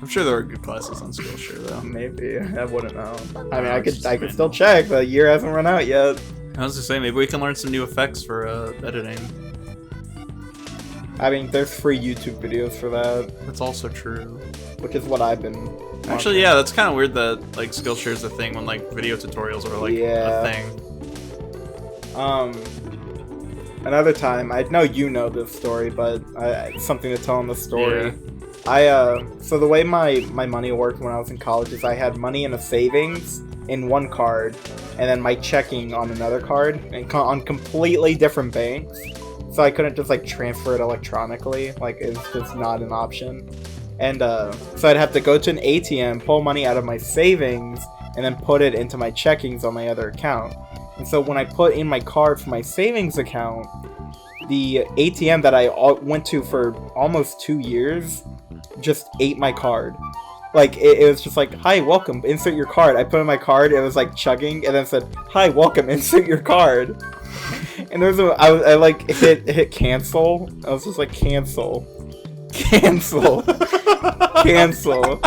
I'm sure there are good classes on Skillshare though. Maybe. I wouldn't know. I mean, I could still check. The year hasn't run out yet. I was just saying, maybe we can learn some new effects for editing. I mean, there's free YouTube videos for that. That's also true. Which is what I've been watching. Actually, yeah, that's kind of weird that like Skillshare is a thing when like video tutorials are like a thing. Another time, I know you know this story, but something to tell in the story. Yeah. So the way my money worked when I was in college is I had money in a savings in one card, and then my checking on another card, and on completely different banks. So I couldn't just like transfer it electronically, like it's just not an option. And so I'd have to go to an ATM, pull money out of my savings, and then put it into my checkings on my other account. And so when I put in my card for my savings account, the ATM that I went to for almost 2 years just ate my card. Like, it was just like, hi, welcome, insert your card. I put in my card, it was like chugging, and then said, hi, welcome, insert your card. And there was I like hit cancel. I was just like, cancel. Cancel. Cancel.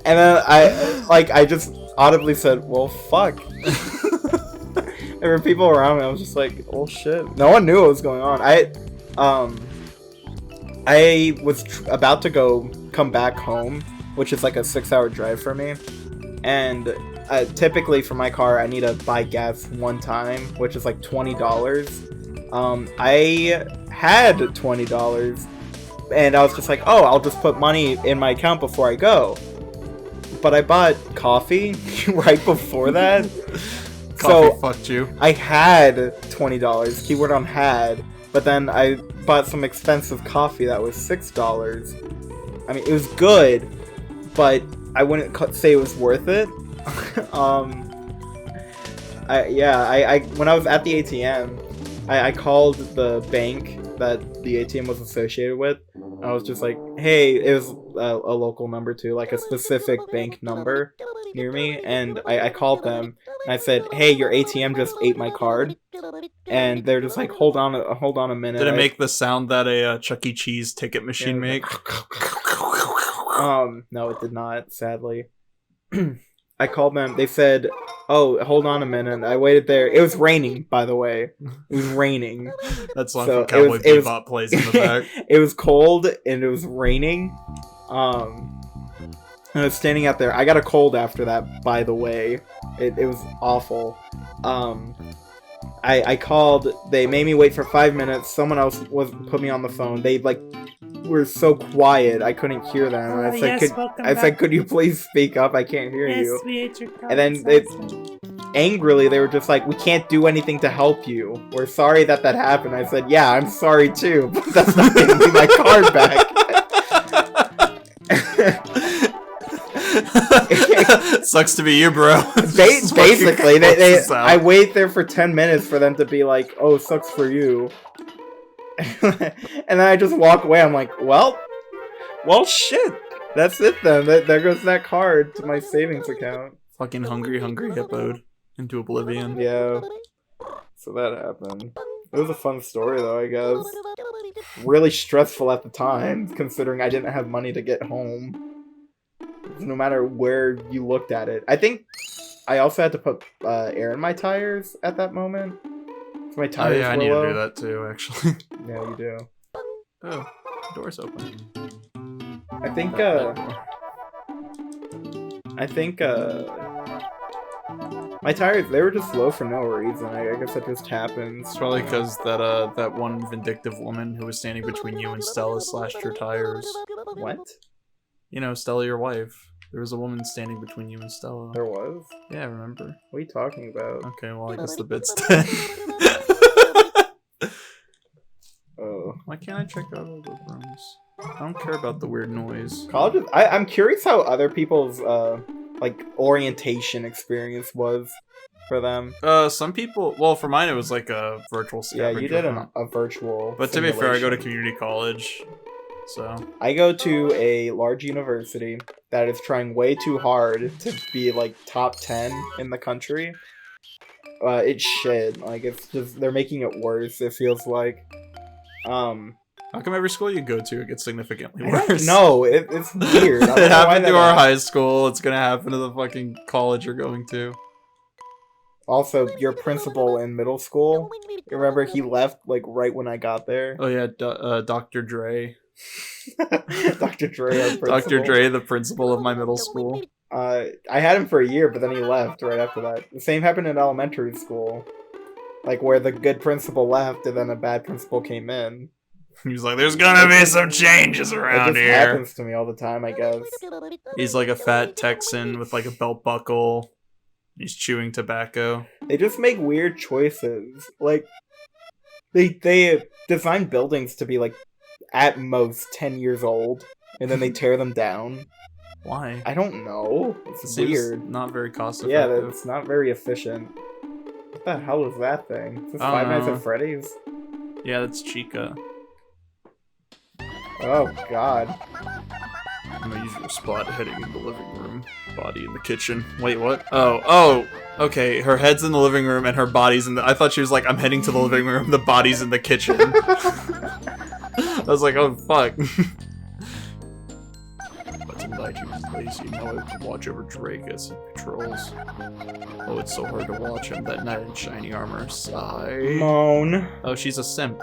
And then I just audibly said, well, fuck. There were people around me. I was just like, oh shit. No one knew what was going on. I was about to come back home, which is like a 6-hour drive for me. And typically for my car, I need to buy gas one time, which is like $20. I had $20, and I was just like, oh, I'll just put money in my account before I go. But I bought coffee right before that. Coffee fucked you. I had $20, keyword on had, but then I bought some expensive coffee that was $6. I mean, it was good, but I wouldn't say it was worth it. When I was at the ATM, I called the bank that the ATM was associated with. I was just like, hey, it was a local number too, like a specific bank number near me, and I called them, and I said, hey, your ATM just ate my card. And they're just like, hold on a minute. Did it make the sound that a Chuck E. Cheese ticket machine make? No, it did not, sadly. I called them. They said, oh, hold on a minute. I waited there. It was raining, by the way. It was raining. That's one from Cowboy Bebop plays in the back. It was cold, and it was raining. And I was standing out there. I got a cold after that, by the way. It was awful. I called. They made me wait for 5 minutes. Someone else put me on the phone. They were so quiet I couldn't hear them. And I said, could you please speak up? I can't hear you. We ate your card. And then angrily they were just like, we can't do anything to help you. We're sorry that happened. I said, yeah, I'm sorry too, but that's not giving me my card back. Sucks to be you, bro. Basically, I wait there for 10 minutes for them to be like, oh, sucks for you. And then I just walk away. I'm like, well, shit. That's it then. There goes that card to my savings account. Fucking hungry hippoed into oblivion. Yeah. So that happened. It was a fun story though, I guess. Really stressful at the time, considering I didn't have money to get home. No matter where you looked at it. I think I also had to put air in my tires at that moment. So my tires were I need low. to do that too, actually. Yeah, you do. Oh, the door's open. I think my tires, they were just low for no reason. I guess that just happens. It's probably because that one vindictive woman who was standing between you and Stella slashed your tires. What? You know, Stella, your wife. There was a woman standing between you and Stella. There was? Yeah, remember? What are you talking about? Okay, well, I guess the bit's dead. Oh. Why can't I check out all the rooms? I don't care about the weird noise. Colleges, I'm curious how other people's, orientation experience was for them. Some people... Well, for mine, it was like a virtual scavenger. Yeah, you did a virtual But to be fair, I go to community college, so... I go to a large university that is trying way too hard to be, like, top 10 in the country. It's shit. Like, it's just... They're making it worse, it feels like. How come every school you go to it gets significantly I worse? don't know. It's weird. I don't It know why happened to that our happened. high school. It's gonna happen to the fucking college you're going to. Also, your principal in middle school, you remember he left like right when I got there? Oh yeah, Dr. Dre. Dr. Dre, our principal. Dr. Dre, the principal of my middle school. I had him for a year, but then he left right after that. The same happened in elementary school. Like, where the good principal left and then a bad principal came in. He was like, there's gonna be some changes It around just here. happens to me all the time, I guess. He's like a fat Texan with like a belt buckle. He's chewing tobacco. They just make weird choices. Like, they design buildings to be, like, at most 10 years old, and then they tear them down. Why? I don't know. It's Seems weird. Not very cost Yeah, effective. that's not very efficient. What the hell is that thing? Is this I don't Five Nights know. at Freddy's? Yeah, that's Chica. Oh, God. My usual spot, heading in the living room, body in the kitchen. Wait, what? Oh, okay, her head's in the living room and her body's in the- I thought she was like, I'm heading to the living room, the body's in the kitchen. I was like, oh, fuck. But tonight he was lazy, now I can watch over Drake as he patrols. Oh, it's so hard to watch him, that knight in shiny armor. Sigh. Moan. Oh, she's a simp.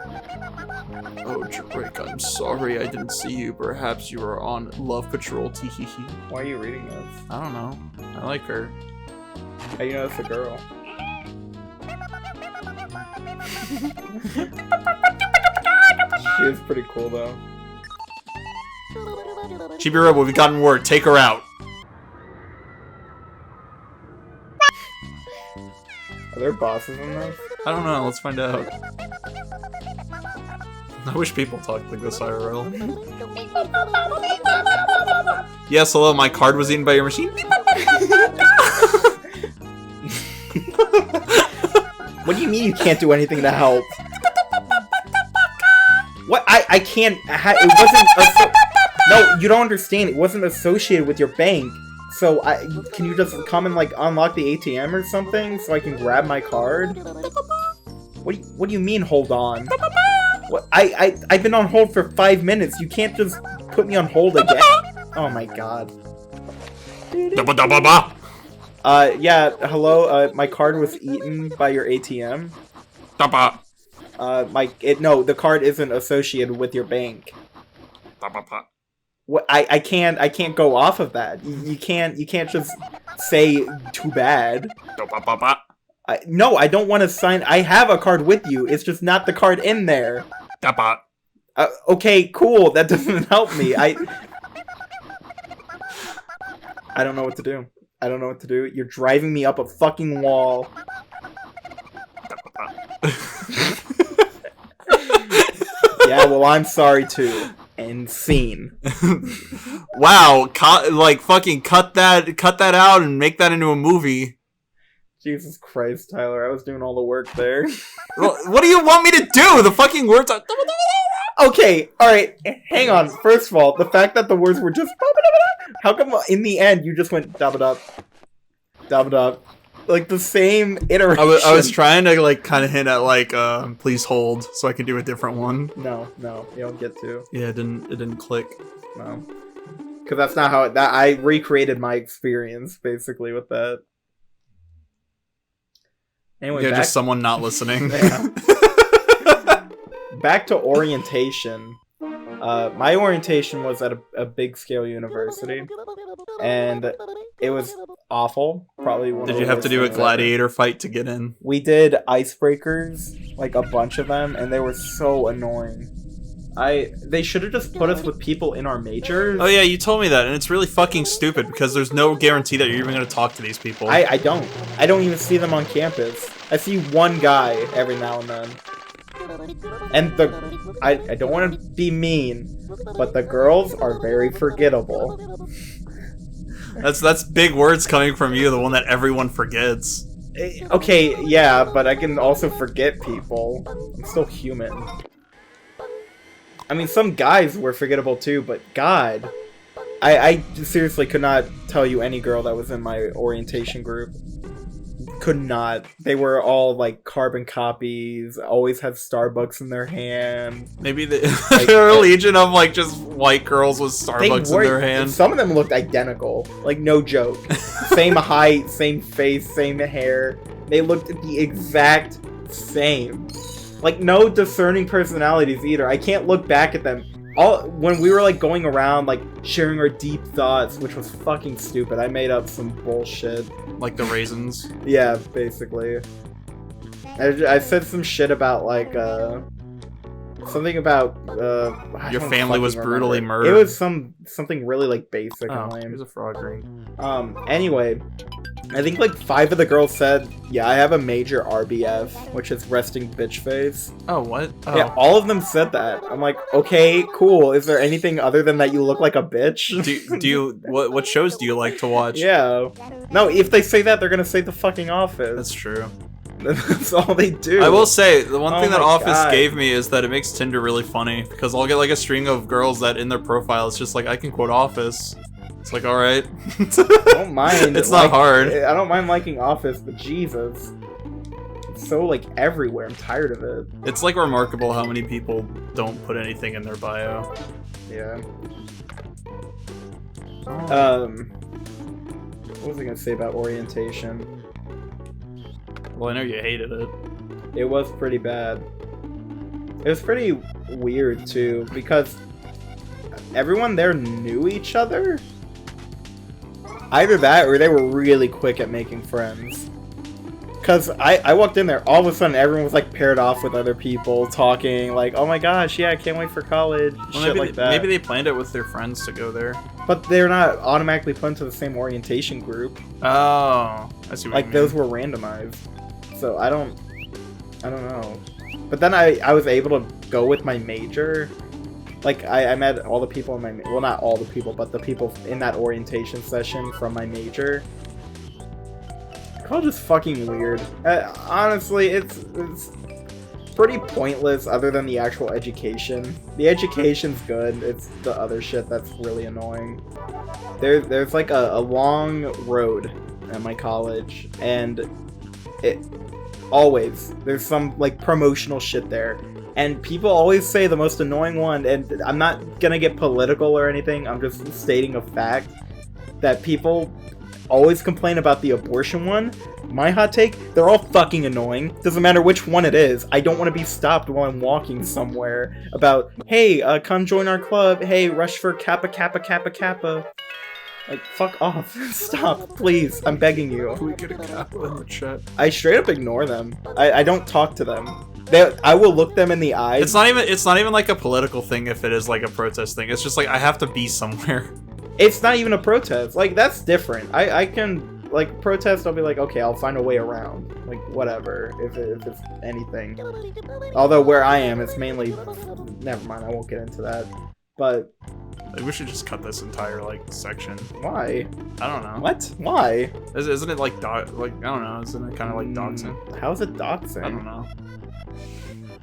Oh, Drake, I'm sorry I didn't see you. Perhaps you were on Love Patrol, teehee. Why are you reading this? I don't know. I like her. How do you know it's a girl? She is pretty cool, though. Chibi Robo, we've gotten word. Take her out. Are there bosses in this? I don't know. Let's find out. I wish people talked like this IRL. Yes, hello. My card was eaten by your machine. What do you mean you can't do anything to help? What? I can't. It wasn't. No, you don't understand. It wasn't associated with your bank. So can you just come and like unlock the ATM or something so I can grab my card? What do you mean? Hold on. What? I've been on hold for 5 minutes. You can't just put me on hold again. Oh my god. Yeah. Hello. My card was eaten by your ATM. No, the card isn't associated with your bank. What? I can't go off of that. You can't just say too bad. No, I don't want to sign. I have a card with you. It's just not the card in there. Okay, cool. That doesn't help me. I don't know what to do. I don't know what to do. You're driving me up a fucking wall. Yeah, well, I'm sorry too. And scene. Wow, fucking cut that out and make that into a movie. Jesus Christ, Tyler, I was doing all the work there. What do you want me to do? The fucking words are... Okay, alright, hang on. First of all, the fact that the words were just... How come in the end you just went dabba-dub, dabba-dub? Like the same iteration. I was trying to like kind of hint at like please hold so I can do a different one. No, you don't get to. Yeah, it didn't click. No. Because that's not how I recreated my experience basically with that. Anyway, Yeah, just someone not listening. Yeah. Back to orientation. My orientation was at a big scale university, and it was awful. Probably one. Did of you the have worst to do a things ever. gladiator fight to get in? We did icebreakers, like a bunch of them, and they were so annoying. They should have just put us with people in our majors. Oh yeah, you told me that, and it's really fucking stupid because there's no guarantee that you're even going to talk to these people. I don't even see them on campus. I see one guy every now and then. And I don't want to be mean, but the girls are very forgettable. That's big words coming from you, the one that everyone forgets. Okay, yeah, but I can also forget people. I'm still human. I mean, some guys were forgettable too, but God. I seriously could not tell you any girl that was in my orientation group. could not. They were all like carbon copies, always had Starbucks in their hand. Maybe they're a legion of like just white girls with Starbucks in their hand. Some of them looked identical, like no joke. Same height, same face, same hair. They looked the exact same. Like no discerning personalities either. I can't look back at them. When we were like going around like sharing our deep thoughts, which was fucking stupid. I made up some bullshit. Like the raisins. Yeah, basically. I said some shit about like something about your family was brutally murdered. It was something really like basic and lame. Here's a frog ring. Anyway, I think like 5 of the girls said, yeah, I have a major RBF, which is resting bitch face. Oh, what? Oh. Yeah, all of them said that. I'm like, okay, cool. Is there anything other than that you look like a bitch? Do you what shows do you like to watch? Yeah. No, if they say that, they're gonna say The fucking Office. That's true. That's all they do. I will say, the one thing that Office God. gave me is that it makes Tinder really funny, because I'll get like a string of girls that in their profile it's just like, I can quote Office. It's like, alright. I don't mind. It's not hard. I don't mind liking Office, but Jesus. It's so like everywhere. I'm tired of it. It's like remarkable how many people don't put anything in their bio. Yeah. What was I gonna say about orientation? Well, I know you hated it. It was pretty bad. It was pretty weird too, because everyone there knew each other. Either that, or they were really quick at making friends. Because I walked in there, all of a sudden everyone was like paired off with other people, talking like, oh my gosh, yeah, I can't wait for college, well, shit like that. Maybe they planned it with their friends to go there. But they're not automatically put into the same orientation group. Oh, I see what like you mean. those were randomized. So I don't know. But then I was able to go with my major. Like, I met all the people in my... Well, not all the people, but the people in that orientation session from my major. College is fucking weird. Honestly, it's pretty pointless other than the actual education. The education's good. It's the other shit that's really annoying. There's like a long road at my college, and there's some like promotional shit there. And people always say the most annoying one, and I'm not gonna get political or anything, I'm just stating a fact, that people always complain about the abortion one. My hot take, they're all fucking annoying. Doesn't matter which one it is. I don't want to be stopped while I'm walking somewhere about, hey, come join our club, hey, rush for Kappa Kappa Kappa Kappa. Like, fuck off. Stop, please. I'm begging you. Can we get a Kappa in the chat? I straight up ignore them. I don't talk to them. I will look them in the eyes. It's not even like a political thing if it is like a protest thing. It's just like I have to be somewhere. It's not even a protest. Like, that's different. I can, like, protest, I'll be like, okay, I'll find a way around. Like, whatever, if it's anything. Although where I am, it's mainly... Never mind, I won't get into that. But... Like, we should just cut this entire, like, section. Why? I don't know. What? Why? Isn't it like, I don't know, isn't it kind of like doxing? How's it doxing?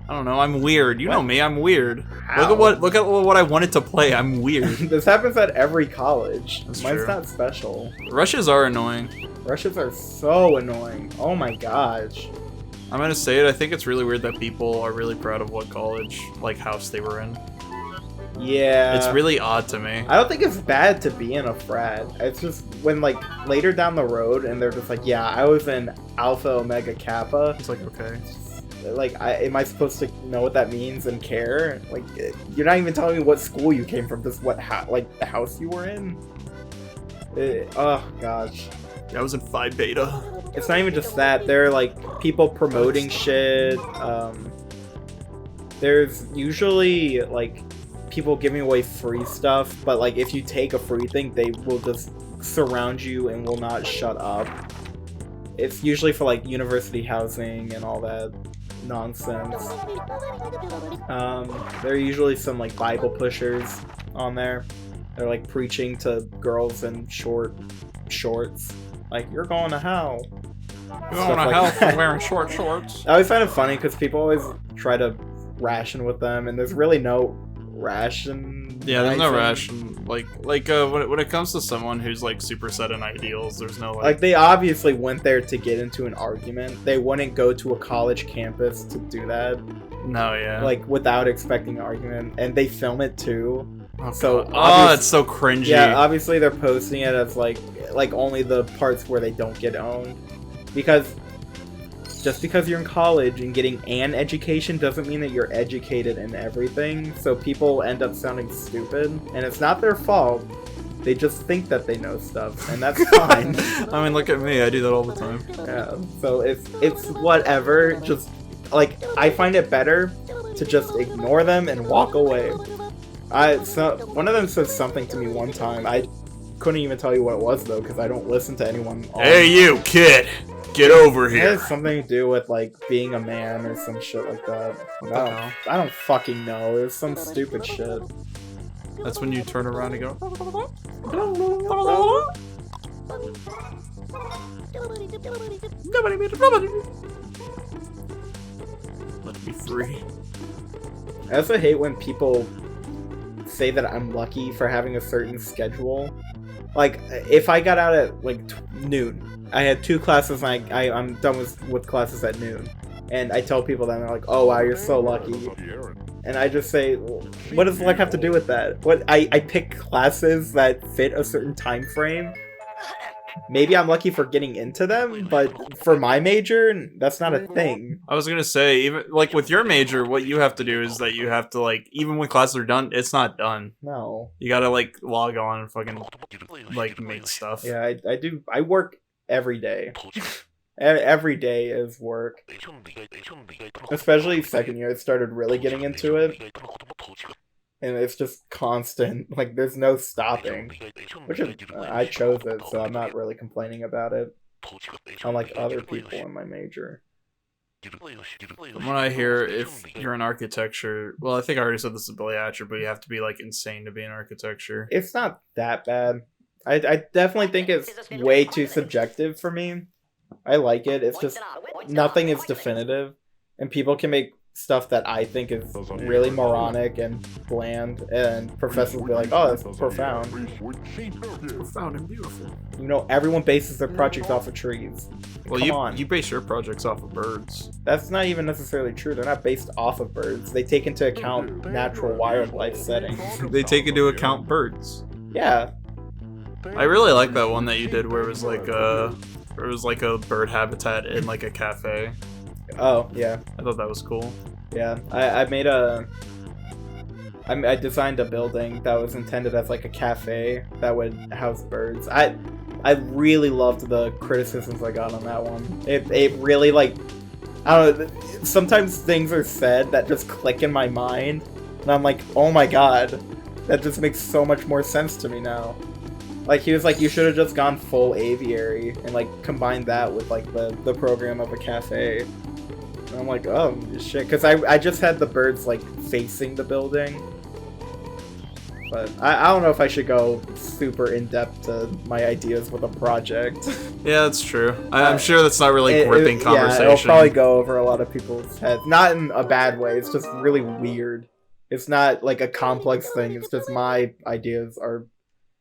I don't know, I'm weird. You know me, I'm weird. How? Look at what I wanted to play, I'm weird. This happens at every college. That's Mine's true. not special. Rushes are annoying. Rushes are so annoying. Oh my gosh. I'm gonna say it, I think it's really weird that people are really proud of what college, like, house they were in. Yeah. It's really odd to me. I don't think it's bad to be in a frat. It's just when, like, later down the road and they're just like, yeah, I was in Alpha Omega Kappa. It's like, okay. Like, am I supposed to know what that means and care? Like, you're not even telling me what school you came from, just like, the house you were in? Oh, gosh. Yeah, I was in Phi Beta. It's not even just that. There are, like, people promoting shit. There's usually, like, people giving away free stuff, but, like, if you take a free thing, they will just surround you and will not shut up. It's usually for, like, university housing and all that nonsense. There are usually some, like, Bible pushers on there. They're, like, preaching to girls in shorts. Like, you're going to hell. You're going to hell for wearing short shorts. I always find it funny because people always try to ration with them, and there's really no rations Yeah, there's no I think- ration. When it comes to someone who's like super set in ideals, there's no Like, they obviously went there to get into an argument. They wouldn't go to a college campus to do that, no, yeah. like, without expecting an argument. And they film it too. Oh, So, God. obvious- It's so cringy. Yeah, obviously they're posting it as, like only the parts where they don't get owned. Because just because you're in college and getting an education doesn't mean that you're educated in everything. So people end up sounding stupid. And it's not their fault. They just think that they know stuff. And that's fine. I mean, look at me. I do that all the time. Yeah, so it's whatever. Just like, I find it better to just ignore them and walk away. One of them said something to me one time. I couldn't even tell you what it was though, because I don't listen to anyone. Hey, you kid, get over It here. has something to do with like being a man or some shit like that. What the hell? I don't fucking know. It was some stupid shit. That's when you turn around and go. Let me free. I also hate when people say that I'm lucky for having a certain schedule. Like, if I got out at like noon, I had 2 classes and I'm done with classes at noon, and I tell people that and they're like, oh wow, you're so lucky. And I just say, well, what does luck have to do with that? What I pick classes that fit a certain time frame. Maybe I'm lucky for getting into them, but for my major, that's not a thing. I was gonna say, even like with your major, what you have to do is that you have to like, even when classes are done, it's not done. No. You gotta like log on and fucking like make stuff. Yeah, I do. I work every day. Every day is work. Especially second year, I started really getting into it. And it's just constant. Like, there's no stopping. Which is, I chose it, so I'm not really complaining about it. Unlike other people in my major. From what I hear, if you're in architecture, well, I think I already said this is Billy Hatcher, but you have to be like insane to be in architecture. It's not that bad. I definitely think it's way too subjective for me. I like it. It's just nothing is definitive. And people can make stuff that I think is really moronic and bland, and professors will be like, oh, that's profound. Profound and beautiful. You know, everyone bases their projects off of trees. Well, Come on. you base your projects off of birds. That's not even necessarily true. They're not based off of birds. They take into account natural wildlife settings. They take into account birds. Yeah. I really like that one that you did where it was like a bird habitat in like a cafe. Oh, yeah. I thought that was cool. Yeah. I designed a building that was intended as like a cafe that would house birds. I really loved the criticisms I got on that one. It really, like, I don't know, sometimes things are said that just click in my mind, and I'm like, oh my god, that just makes so much more sense to me now. Like, he was like, you should have just gone full aviary and like combined that with like the program of a cafe. And I'm like, oh shit, because I just had the birds like facing the building. But I don't know if I should go super in-depth to my ideas with a project. Yeah, that's true. I'm sure that's not really gripping conversation. Yeah, it'll probably go over a lot of people's heads. Not in a bad way, it's just really weird. It's not like a complex thing, it's just my ideas are...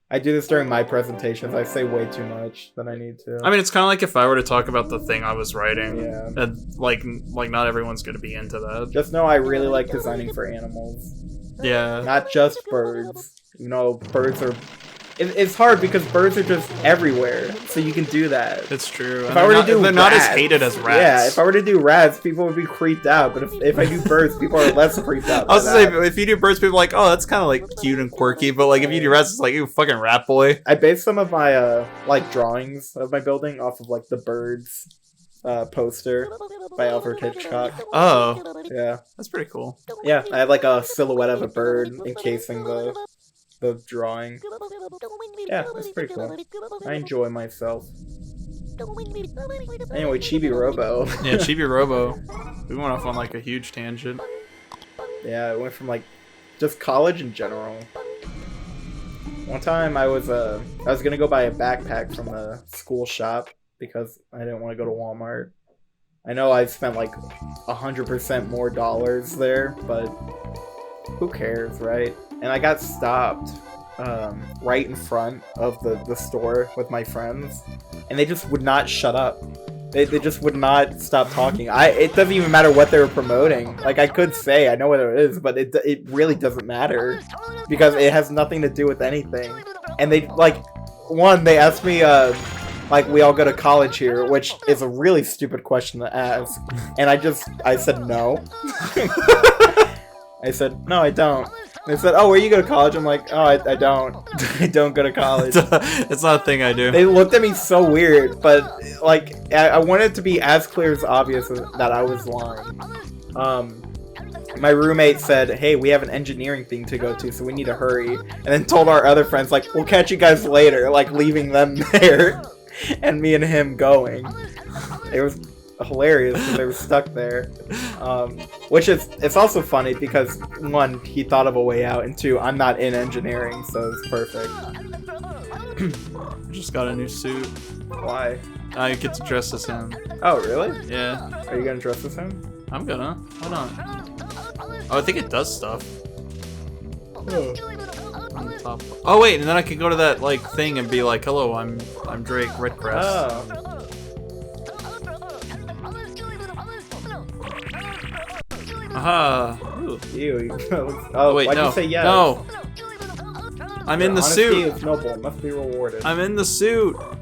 I do this during my presentations, I say way too much than I need to. I mean, it's kind of like if I were to talk about the thing I was writing. Yeah. And, like not everyone's going to be into that. Just know I really like designing for animals. Yeah. Not just birds. You know, birds are... It's hard because birds are just everywhere, so you can do that. It's true. If I were to do they're rats, not as hated as rats. Yeah, if I were to do rats, people would be creeped out. But if I do birds, people are less creeped out. I was gonna say, if you do birds, people are like, oh, that's kind of like cute and quirky. But like, if you do rats, it's like, you fucking rat boy. I based some of my like drawings of my building off of like the birds poster by Alfred Hitchcock. Oh, Yeah, that's pretty cool. yeah. I had like a silhouette of a bird encasing the drawing. Yeah, that's pretty cool. I enjoy myself. Anyway, Chibi Robo. Yeah, Chibi Robo. We went off on like a huge tangent. Yeah, it went from like just college in general. One time I was gonna go buy a backpack from the school shop because I didn't want to go to Walmart. I know I spent like 100% more dollars there, but who cares, right? and I got stopped right in front of the store with my friends, and they just would not shut up. They just would not stop talking. It doesn't even matter what they were promoting. Like, I could say I know what it is, but it really doesn't matter because it has nothing to do with anything. And they they asked me like, we all go to college here, which is a really stupid question to ask. And I said no. I said no, I don't. They said, "Oh, where you go to college?" I'm like, "Oh, I don't. I don't go to college." It's not a thing I do. They looked at me so weird, but like, I wanted it to be as clear as obvious that I was lying. My roommate said, "Hey, we have an engineering thing to go to, so we need to hurry." And then told our other friends, like, "We'll catch you guys later," like leaving them there, and me and him going. It was hilarious because they were stuck there. It's also funny because, one, he thought of a way out, and two, I'm not in engineering, so it's perfect. Just got a new suit. Why? I get to dress as him. Oh, really? Yeah. Are you gonna dress as him? I'm gonna. Why not? Oh, I think it does stuff. Oh. On the top. Oh wait, and then I could go to that like thing and be like, "Hello, I'm Drake Redcrest." Oh. Aha. Ooh, ew. Oh wait, why'd no. you say yes? No. I'm in the Honesty suit. is noble, must be rewarded. I'm in the suit.